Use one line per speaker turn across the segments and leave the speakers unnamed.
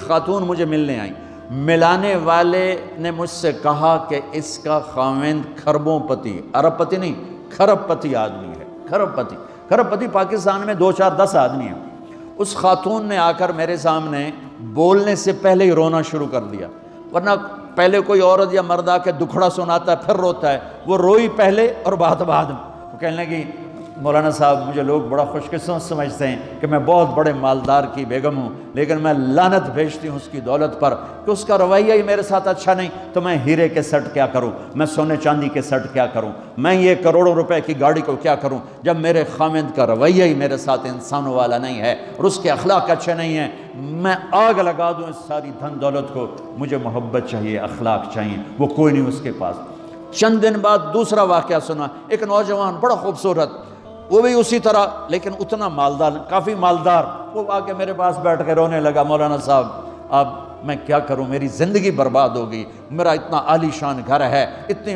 خاتون مجھے ملنے آئیں، ملانے والے نے مجھ سے کہا کہ اس کا خاوند کھربوں پتی، ارب پتی نہیں، کھرب پتی آدمی ہے، کھرب پتی پاکستان میں 2 4 10 آدمی ہیں۔ اس خاتون نے آ کر میرے سامنے بولنے سے پہلے ہی رونا شروع کر دیا، ورنہ پہلے کوئی عورت یا مرد آ کے دکھڑا سناتا ہے پھر روتا ہے، وہ روئی پہلے اور بات بعد میں۔ وہ کہنے لگی مولانا صاحب مجھے لوگ بڑا خوش قسمت سمجھتے ہیں کہ میں بہت بڑے مالدار کی بیگم ہوں، لیکن میں لعنت بھیجتی ہوں اس کی دولت پر کہ اس کا رویہ ہی میرے ساتھ اچھا نہیں، تو میں ہیرے کے سیٹ کیا کروں، میں سونے چاندی کے سیٹ کیا کروں، میں یہ کروڑوں روپے کی گاڑی کو کیا کروں، جب میرے خامند کا رویہ ہی میرے ساتھ انسانوں والا نہیں ہے اور اس کے اخلاق اچھے نہیں ہیں، میں آگ لگا دوں اس ساری دھن دولت کو، مجھے محبت چاہیے، اخلاق چاہیے، وہ کوئی نہیں اس کے پاس۔ چند دن بعد دوسرا واقعہ سنا، ایک نوجوان بڑا خوبصورت، وہ بھی اسی طرح لیکن اتنا مالدار، کافی مالدار، وہ آ کے میرے پاس بیٹھ کے رونے لگا، مولانا صاحب اب میں کیا کروں، میری زندگی برباد ہو گئی، میرا اتنا عالی شان گھر ہے، اتنی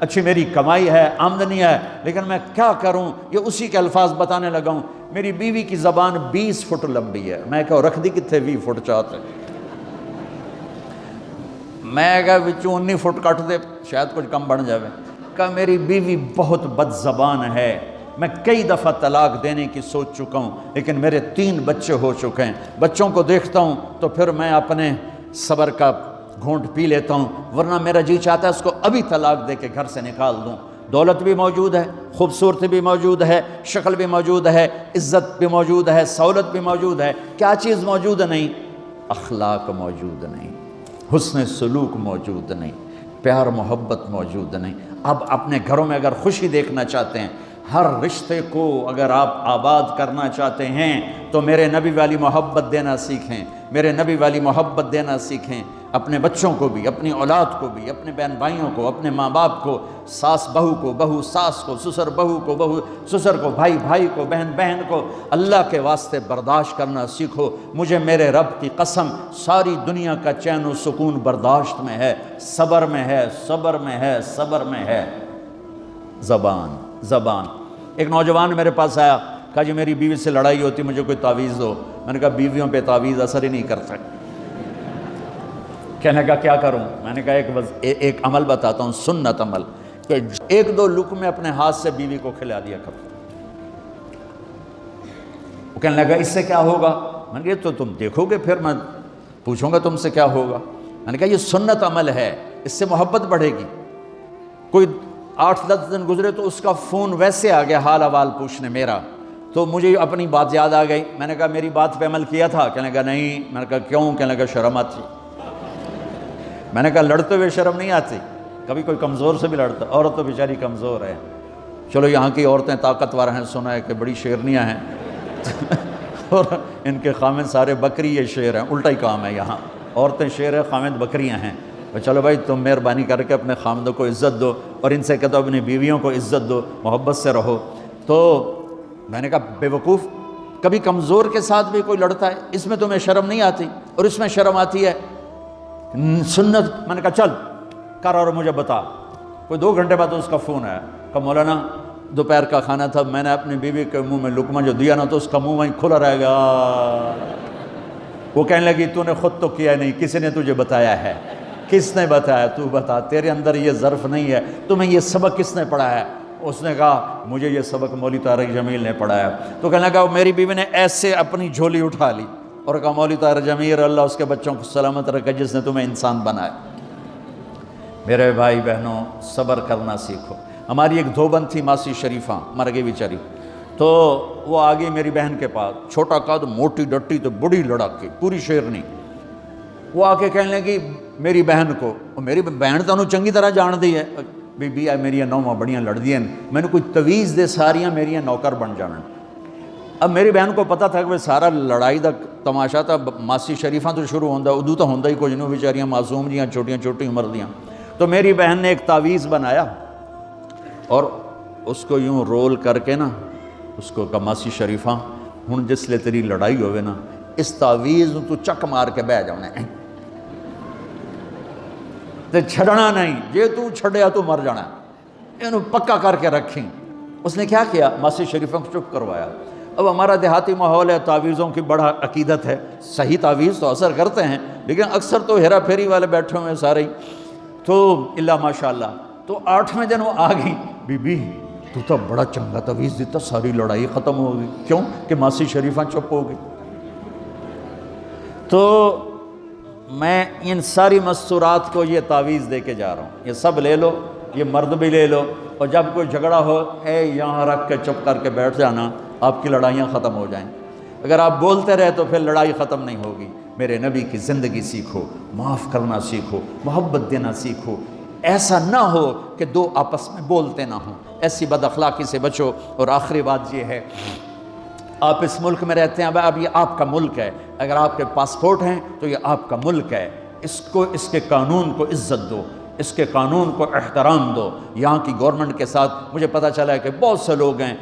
اچھی میری کمائی ہے، آمدنی ہے، لیکن میں کیا کروں، یہ اسی کے الفاظ بتانے لگا ہوں، میری بیوی کی زبان 20 فٹ لمبی ہے، میں کہا رکھ دی کتنے 20 فٹ چاہتے میں کہا وچوں 19 فٹ کٹ دے شاید کچھ کم بن جاوے، کہا میری بیوی بہت بد زبان ہے، میں کئی دفعہ طلاق دینے کی سوچ چکا ہوں، لیکن میرے 3 بچے ہو چکے ہیں، بچوں کو دیکھتا ہوں تو پھر میں اپنے صبر کا گھونٹ پی لیتا ہوں، ورنہ میرا جی چاہتا ہے اس کو ابھی طلاق دے کے گھر سے نکال دوں۔ دولت بھی موجود ہے، خوبصورتی بھی موجود ہے، شکل بھی موجود ہے، عزت بھی موجود ہے، سہولت بھی موجود ہے، کیا چیز موجود نہیں؟ اخلاق موجود نہیں، حسن سلوک موجود نہیں، پیار محبت موجود نہیں۔ اب اپنے گھروں میں اگر خوشی دیکھنا چاہتے ہیں، ہر رشتے کو اگر آپ آباد کرنا چاہتے ہیں تو میرے نبی والی محبت دینا سیکھیں، میرے نبی والی محبت دینا سیکھیں، اپنے بچوں کو بھی، اپنی اولاد کو بھی، اپنے بہن بھائیوں کو، اپنے ماں باپ کو، ساس بہو کو، بہو ساس کو، سسر بہو کو، بہو سسر کو، بھائی بھائی کو، بہن بہن کو، اللہ کے واسطے برداشت کرنا سیکھو۔ مجھے میرے رب کی قسم ساری دنیا کا چین و سکون برداشت میں ہے، صبر میں ہے، صبر میں ہے، صبر میں ہے۔ زبان ایک نوجوان میرے پاس آیا، کہا جی میری بیوی سے لڑائی ہوتی، مجھے کوئی تعویذ دو۔ میں نے کہا بیویوں پہ تعویذ اثر ہی نہیں کرتا۔ کہنے کا کیا کروں؟ میں نے کہا ایک عمل بتاتا ہوں، سنت عمل، کہ 1-2 لقمے اپنے ہاتھ سے بیوی کو کھلا دیا کرو۔ وہ کہنے لگا اس سے کیا ہوگا؟ میں نے کہا تو تم دیکھو گے، پھر میں پوچھوں گا تم سے کیا ہوگا۔ میں نے کہا یہ سنت عمل ہے، اس سے محبت بڑھے گی۔ کوئی 8-10 دن گزرے تو اس کا فون ویسے آ گیا حال احوال پوچھنے میرا، تو مجھے اپنی بات یاد آ گئی۔ میں نے کہا میری بات پہ عمل کیا تھا؟ کہنے لگا نہیں۔ میں نے کہا کیوں؟ کہنے لگا شرم آتی۔ میں نے کہا لڑتے ہوئے شرم نہیں آتی؟ کبھی کوئی کمزور سے بھی لڑتا، عورت تو بیچاری کمزور ہے، چلو یہاں کی عورتیں طاقتور ہیں، سنا ہے کہ بڑی شیرنیاں ہیں اور ان کے خامد سارے بکری یہ شیر ہیں، الٹا ہی کام ہے، یہاں عورتیں شیر ہیں، خامد بکریاں ہیں۔ چلو بھائی تم مہربانی کر کے اپنے خامدوں کو عزت دو، اور ان سے کہتا ہوں اپنی بیویوں کو عزت دو، محبت سے رہو۔ تو میں نے کہا بے وقوف، کبھی کمزور کے ساتھ بھی کوئی لڑتا ہے، اس میں تمہیں شرم نہیں آتی؟ اور اس میں شرم آتی ہے سنت۔ میں نے کہا چل کر اور مجھے بتا۔ کوئی 2 گھنٹے بعد اس کا فون آیا، کہا مولانا دوپہر کا کھانا تھا، میں نے اپنی بیوی کے منہ میں لقمہ جو دیا نا تو اس کا منہ وہیں کھلا رہ گیا۔ وہ کہنے لگی تو نے خود تو کیا نہیں، کسی نے تجھے بتایا ہے؟ کس نے بتایا؟ تو بتا، تیرے اندر یہ ظرف نہیں ہے، تمہیں یہ سبق کس نے پڑھایا؟ اس نے کہا مجھے یہ سبق مولوی طارق جمیل نے پڑھایا۔ تو کہنے لگا میری بیوی نے ایسے اپنی جھولی اٹھا لی اور کہا مولوی طارق جمیل اللہ اس کے بچوں کو سلامت رکھے جس نے تمہیں انسان بنایا۔ میرے بھائی بہنوں صبر کرنا سیکھو۔ ہماری ایک دھوبند تھی ماسی شریفہ، مر گئی بیچاری، تو وہ آ گئی میری بہن کے پاس، چھوٹا قد، موٹی ڈٹی تو بڑی لڑاکی، پوری شیرنی۔ وہ آ کے کہنے لگی میری بہن کو، میری بہن تو انہوں چنگی طرح جان دی ہے، بی بی میری نوواں بڑیاں لڑ دیا، میں نے کوئی تویز دے ساریاں میری نوکر بن جانا۔ اب میری بہن کو پتہ تھا کہ سارا لڑائی دا تماشا تھا، ماسی شریفہ تو شروع ہوتا، ادو تو ہوتا ہی کچھ نہیں، بیچاریاں معصوم جیاں چھوٹی عمر دیاں۔ تو میری بہن نے ایک تعویذ بنایا اور اس کو یوں رول کر کے نا اس کو کہا ماسی شریفہ ہن جس لے تیری لڑائی ہوئے نا اس تعویذ تو چک مار کے بہ جانا ہے تے چھڑنا نہیں، جے تو چھڑیا تو مر جانا، انہوں پکا کر کے رکھیں۔ اس نے کیا کیا؟ ماسی شریفہ کو چپ کروایا، اب ہمارا دیہاتی ماحول ہے، تعویذوں کی بڑا عقیدت ہے، صحیح تعویذ تو اثر کرتے ہیں لیکن اکثر تو ہیرا پھیری والے بیٹھے ہوئے ہیں سارے ہی، تو اللہ ماشاء اللہ۔ تو 8ویں دن وہ آ گئی، بی بی تو بڑا چنگا تعویذ دیتا، ساری لڑائی ختم ہو گئی۔ کیوں کہ ماسی شریفہ چپ ہو گئی۔ تو میں ان ساری مستورات کو یہ تعویذ دے کے جا رہا ہوں، یہ سب لے لو، یہ مرد بھی لے لو، اور جب کوئی جھگڑا ہو اے یہاں رکھ کے چپ کر کے بیٹھ جانا، آپ کی لڑائیاں ختم ہو جائیں۔ اگر آپ بولتے رہے تو پھر لڑائی ختم نہیں ہوگی۔ میرے نبی کی زندگی سیکھو، معاف کرنا سیکھو، محبت دینا سیکھو، ایسا نہ ہو کہ دو آپس میں بولتے نہ ہوں، ایسی بد اخلاقی سے بچو۔ اور آخری بات یہ ہے، آپ اس ملک میں رہتے ہیں، اب یہ آپ کا ملک ہے، اگر آپ کے پاسپورٹ ہیں تو یہ آپ کا ملک ہے، اس کے قانون کو عزت دو، اس کے قانون کو احترام دو۔ یہاں کی گورنمنٹ کے ساتھ مجھے پتہ چلا ہے کہ بہت سے لوگ ہیں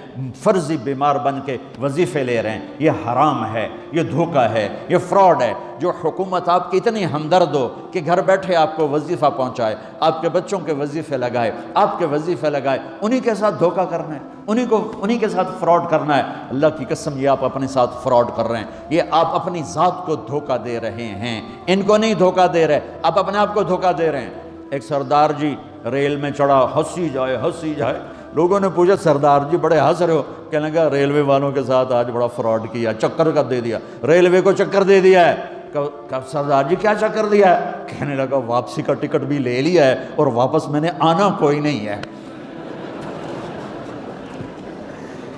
فرضی بیمار بن کے وظیفے لے رہے ہیں، یہ حرام ہے، یہ دھوکہ ہے، یہ فراڈ ہے۔ جو حکومت آپ کی اتنی ہمدرد ہو کہ گھر بیٹھے آپ کو وظیفہ پہنچائے، آپ کے بچوں کے وظیفے لگائے، آپ کے وظیفے لگائے، انہی کے ساتھ دھوکہ کرنا ہے، انہی کے ساتھ فراڈ کرنا ہے۔ اللہ کی قسم یہ آپ اپنے ساتھ فراڈ کر رہے ہیں، یہ آپ اپنی ذات کو دھوکہ دے رہے ہیں، ان کو نہیں دھوکہ دے رہے، آپ اپنے آپ کو دھوکہ دے رہے ہیں۔ ایک سردار جی ریل میں چڑھا، ہنسی جائے، لوگوں نے پوچھا سردار جی بڑے ہنس رہے ہو؟ کہنے لگا ریلوے والوں کے ساتھ آج بڑا فراڈ کیا، چکر کا دے دیا، ریلوے کو چکر دے دیا ہے۔ سردار جی کیا چکر دیا ہے؟ کہنے لگا واپسی کا ٹکٹ بھی لے لیا ہے اور واپس میں نے آنا کوئی نہیں ہے۔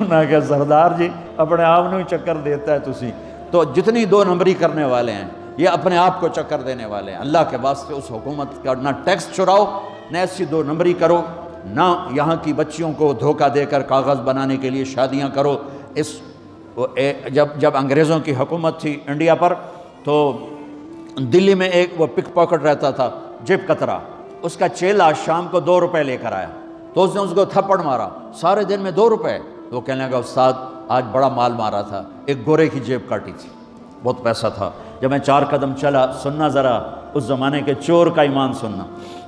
میں کہا سردار جی اپنے آپ نے چکر دیتا ہے تسی تو جتنی 2 نمبری کرنے والے ہیں یہ اپنے آپ کو چکر دینے والے ہیں۔ اللہ کے واسطے اس حکومت کا نہ ٹیکس چراؤ، نہ ایسی 2 نمبری کرو، نہ یہاں کی بچیوں کو دھوکہ دے کر کاغذ بنانے کے لیے شادیاں کرو۔ جب انگریزوں کی حکومت تھی انڈیا پر تو دلی میں ایک وہ پک پاکٹ رہتا تھا جیب کترا، اس کا چیلا شام کو 2 روپے لے کر آیا تو اس نے اس کو تھپڑ مارا، سارے دن میں 2 روپے۔ تو کہنے لگا استاد آج بڑا مال مارا تھا، ایک گورے کی جیب کاٹی تھی، بہت پیسہ تھا۔ جب میں 4 قدم چلا، سننا ذرا اس زمانے کے چور کا ایمان سننا،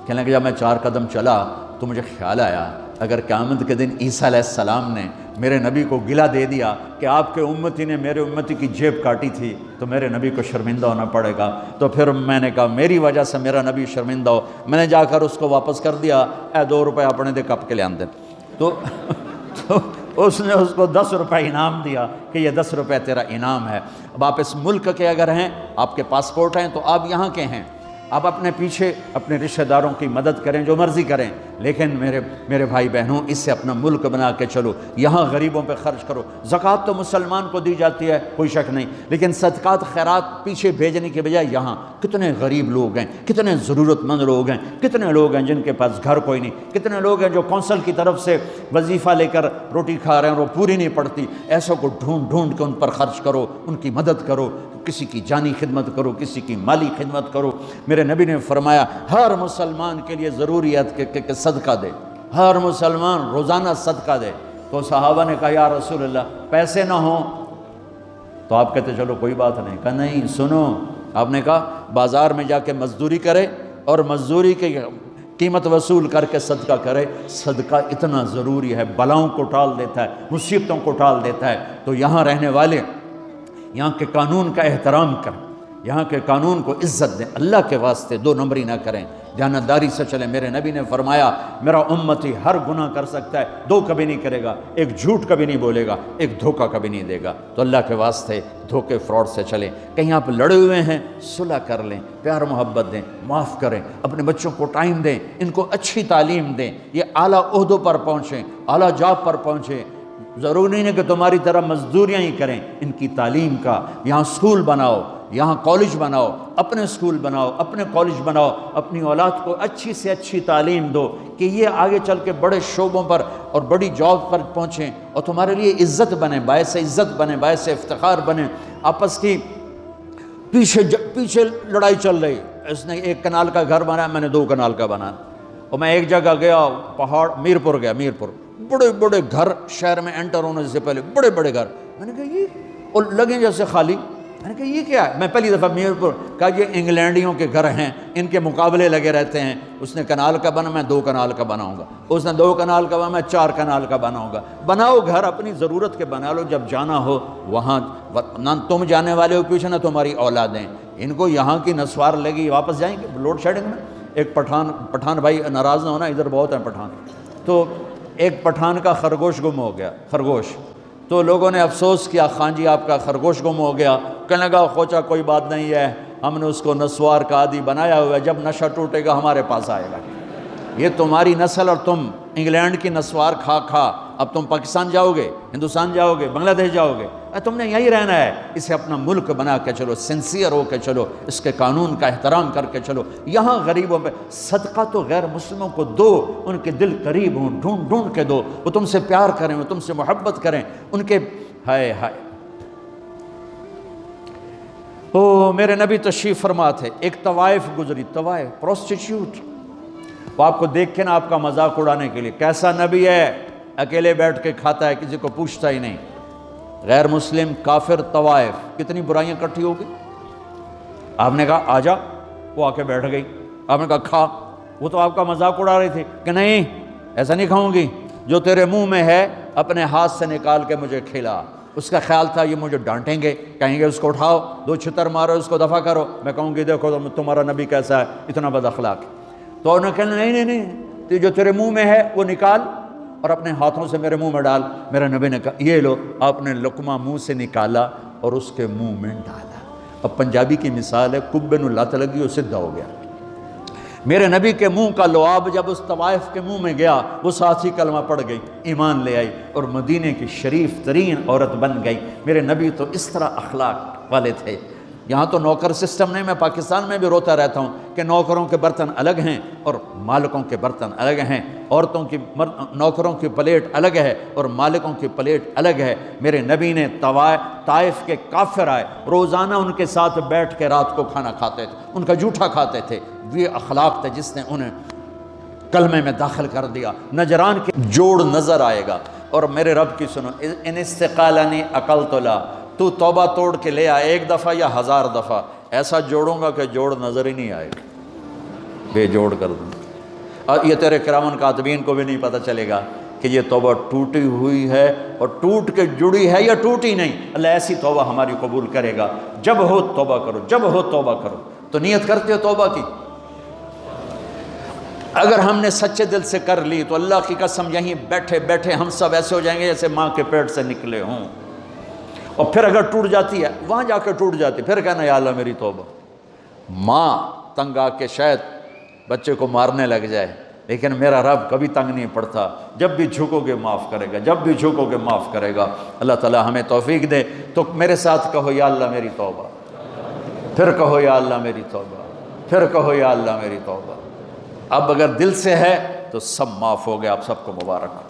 کہنے لگا جب میں 4 قدم چلا تو مجھے خیال آیا اگر قیامت کے دن عیسیٰ علیہ السلام نے میرے نبی کو گلہ دے دیا کہ آپ کے امتی نے میرے امتی کی جیب کاٹی تھی تو میرے نبی کو شرمندہ ہونا پڑے گا۔ تو پھر میں نے کہا میری وجہ سے میرا نبی شرمندہ ہو، میں نے جا کر اس کو واپس کر دیا، اے 2 روپے اپنے دے کپ کے لے آندے۔ تو اس نے اس کو 10 روپے انعام دیا کہ یہ 10 روپے تیرا انعام ہے۔ اب آپ اس ملک کے اگر ہیں، آپ کے پاسپورٹ ہیں تو آپ یہاں کے ہیں، آپ اپنے پیچھے اپنے رشتہ داروں کی مدد کریں، جو مرضی کریں، لیکن میرے بھائی بہنوں اس سے اپنا ملک بنا کے چلو، یہاں غریبوں پہ خرچ کرو۔ زکوٰۃ تو مسلمان کو دی جاتی ہے کوئی شک نہیں، لیکن صدقات خیرات پیچھے بھیجنے کے بجائے یہاں کتنے غریب لوگ ہیں، کتنے ضرورت مند لوگ ہیں، کتنے لوگ ہیں جن کے پاس گھر کوئی نہیں، کتنے لوگ ہیں جو کونسل کی طرف سے وظیفہ لے کر روٹی کھا رہے ہیں اور وہ پوری نہیں پڑتی، ایسوں کو ڈھونڈ کے ان پر خرچ کرو، ان کی مدد کرو، کسی کی جانی خدمت کرو، کسی کی مالی خدمت کرو۔ میرے نبی نے فرمایا ہر مسلمان کے لیے ضروری ہے کہ صدقہ دے، ہر مسلمان روزانہ صدقہ دے۔ تو صحابہ نے کہا یا رسول اللہ پیسے نہ ہوں تو آپ کہتے چلو کوئی بات نہیں، کہا نہیں سنو، آپ نے کہا بازار میں جا کے مزدوری کرے اور مزدوری کی قیمت وصول کر کے صدقہ کرے، صدقہ اتنا ضروری ہے، بلاؤں کو ٹال دیتا ہے، مصیبتوں کو ٹال دیتا ہے۔ تو یہاں رہنے والے یہاں کے قانون کا احترام کریں، یہاں کے قانون کو عزت دیں، اللہ کے واسطے 2 نمبری نہ کریں، دیانتداری سے چلیں۔ میرے نبی نے فرمایا میرا امتی ہر گناہ کر سکتا ہے، 2 کبھی نہیں کرے گا، ایک جھوٹ کبھی نہیں بولے گا، ایک دھوکہ کبھی نہیں دے گا۔ تو اللہ کے واسطے دھوکے فراڈ سے چلیں۔ کہیں آپ لڑے ہوئے ہیں صلح کر لیں، پیار محبت دیں، معاف کریں، اپنے بچوں کو ٹائم دیں، ان کو اچھی تعلیم دیں، یہ اعلیٰ عہدوں پر پہنچیں، اعلیٰ جاب پر پہنچیں۔ ضروری نہیں ہے کہ تمہاری طرح مزدوریاں ہی کریں، ان کی تعلیم کا یہاں اسکول بناؤ، یہاں کالج بناؤ، اپنے اسکول بناؤ، اپنے کالج بناؤ، اپنی اولاد کو اچھی سے اچھی تعلیم دو کہ یہ آگے چل کے بڑے شعبوں پر اور بڑی جاب پر پہنچیں اور تمہارے لیے عزت بنے، باعث عزت بنے، باعث افتخار بنے۔ آپس کی پیچھے لڑائی چل رہی، اس نے 1 کنال کا گھر بنایا، میں نے 2 کنال کا بنایا، اور میں ایک جگہ گیا پہاڑ میرپور گیا، میرپور بڑے بڑے گھر، شہر میں انٹر ہونے سے پہلے بڑے بڑے گھر، میں نے کہا یہ اور لگے جیسے خالی، میں نے کہا یہ کیا ہے؟ میں پہلی دفعہ میر پور کہا یہ انگلینڈیوں کے گھر ہیں، ان کے مقابلے لگے رہتے ہیں، اس نے کنال کا بنا، میں 2 کنال کا بناؤں گا، اس نے 2 کنال کا بنا، میں 4 کنال کا بناؤں گا۔ بناؤ گھر اپنی ضرورت کے بنا لو، جب جانا ہو وہاں نہ تم جانے والے ہو پیچھے نہ تمہاری اولادیں، ان کو یہاں کی نسوار لگی واپس جائیں گے لوڈ شیڈنگ میں۔ ایک پٹھان بھائی ناراض نہ ہونا، ادھر بہت ہیں پٹھان، تو ایک پٹھان کا خرگوش گم ہو گیا، خرگوش، تو لوگوں نے افسوس کیا خان جی آپ کا خرگوش گم ہو گیا، کہنے لگا خوچا کوئی بات نہیں ہے، ہم نے اس کو نسوار کا عادی بنایا ہوا ہے، جب نشہ ٹوٹے گا ہمارے پاس آئے گا۔ یہ تمہاری نسل اور تم انگلینڈ کی نسوار کھا کھا اب تم پاکستان جاؤ گے، ہندوستان جاؤ گے، بنگلہ دیش جاؤ گے، تم نے یہی رہنا ہے۔ اسے اپنا ملک بنا کے چلو، سنسیئر ہو کے چلو، اس کے قانون کا احترام کر کے چلو۔ یہاں غریبوں پہ صدقہ تو غیر مسلموں کو دو، ان کے دل قریب ہوں، ڈھونڈ ڈھونڈ کے دو، وہ تم سے پیار کریں، وہ تم سے محبت کریں، ان کے ہائے ہائے۔ او میرے نبی تشریف فرما تھے، ایک طوائف گزری، طوائف پروسٹیٹیوٹ، وہ آپ کو دیکھ کے نا آپ کا مذاق اڑانے کے لیے، کیسا نبی ہے، اکیلے بیٹھ کے کھاتا ہے، کسی کو پوچھتا ہی نہیں۔ غیر مسلم کافر طوائف، کتنی برائیاں اکٹھی ہو گئی۔ آپ نے کہا آجا، وہ آ کے بیٹھ گئی، آپ نے کہا کھا، وہ تو آپ کا مذاق اڑا رہی تھی کہ نہیں ایسا نہیں کھاؤں گی، جو تیرے منہ میں ہے اپنے ہاتھ سے نکال کے مجھے کھلا۔ اس کا خیال تھا یہ مجھے ڈانٹیں گے، کہیں گے اس کو اٹھاؤ، 2 چھتر مارو، اس کو دفع کرو، میں کہوں گی دیکھو تمہارا نبی کیسا ہے، اتنا بد اخلاق۔ تو انہوں نے کہا نہیں، جو تیرے منہ میں ہے وہ نکال اور اپنے ہاتھوں سے میرے منہ میں ڈال۔ میرے نبی نے کہا یہ لو، آپ نے لقمہ منہ سے نکالا اور اس کے منہ میں ڈالا۔ اب پنجابی کی مثال ہے، کبے نو لت لگی، وہ سدھا ہو گیا۔ میرے نبی کے منہ کا لعاب جب اس طوائف کے منہ میں گیا، وہ ساتھ ہی کلمہ پڑھ گئی، ایمان لے آئی اور مدینے کی شریف ترین عورت بن گئی۔ میرے نبی تو اس طرح اخلاق والے تھے۔ یہاں تو نوکر سسٹم نہیں، میں پاکستان میں بھی روتا رہتا ہوں کہ نوکروں کے برتن الگ ہیں اور مالکوں کے برتن الگ ہیں، عورتوں کی نوکروں کی پلیٹ الگ ہے اور مالکوں کی پلیٹ الگ ہے۔ میرے نبی نے طائف کے کافر آئے، روزانہ ان کے ساتھ بیٹھ کے رات کو کھانا کھاتے تھے، ان کا جھوٹا کھاتے تھے۔ یہ اخلاق تھے جس نے انہیں کلمے میں داخل کر دیا۔ نجران کے جوڑ نظر آئے گا، اور میرے رب کی سنو، ان استقالنی عقلت لا، تو توبہ توڑ کے لے آئے 1 دفعہ یا 1000 دفعہ، ایسا جوڑوں گا کہ جوڑ نظر ہی نہیں آئے گا، بے جوڑ کر دوں۔ اور یہ تیرے کرامن کاتبین کو بھی نہیں پتہ چلے گا کہ یہ توبہ ٹوٹی ہوئی ہے اور ٹوٹ کے جڑی ہے یا ٹوٹی نہیں۔ اللہ ایسی توبہ ہماری قبول کرے گا۔ جب ہو توبہ کرو، جب ہو توبہ کرو۔ تو نیت کرتے ہو توبہ کی؟ اگر ہم نے سچے دل سے کر لی تو اللہ کی قسم یہیں بیٹھے بیٹھے ہم سب ایسے ہو جائیں گے جیسے ماں کے پیٹ سے نکلے ہوں۔ اور پھر اگر ٹوٹ جاتی ہے، وہاں جا کے ٹوٹ جاتی، پھر کہنا یا اللہ میری توبہ۔ ماں تنگ آ کے شاید بچے کو مارنے لگ جائے، لیکن میرا رب کبھی تنگ نہیں پڑتا، جب بھی جھکو گے معاف کرے گا، جب بھی جھکو گے معاف کرے گا۔ اللہ تعالی ہمیں توفیق دے۔ تو میرے ساتھ کہو یا اللہ میری توبہ، پھر کہو یا اللہ میری توبہ، پھر کہو یا اللہ میری توبہ۔ اب اگر دل سے ہے تو سب معاف ہو گیا۔ آپ سب کو مبارک ہو۔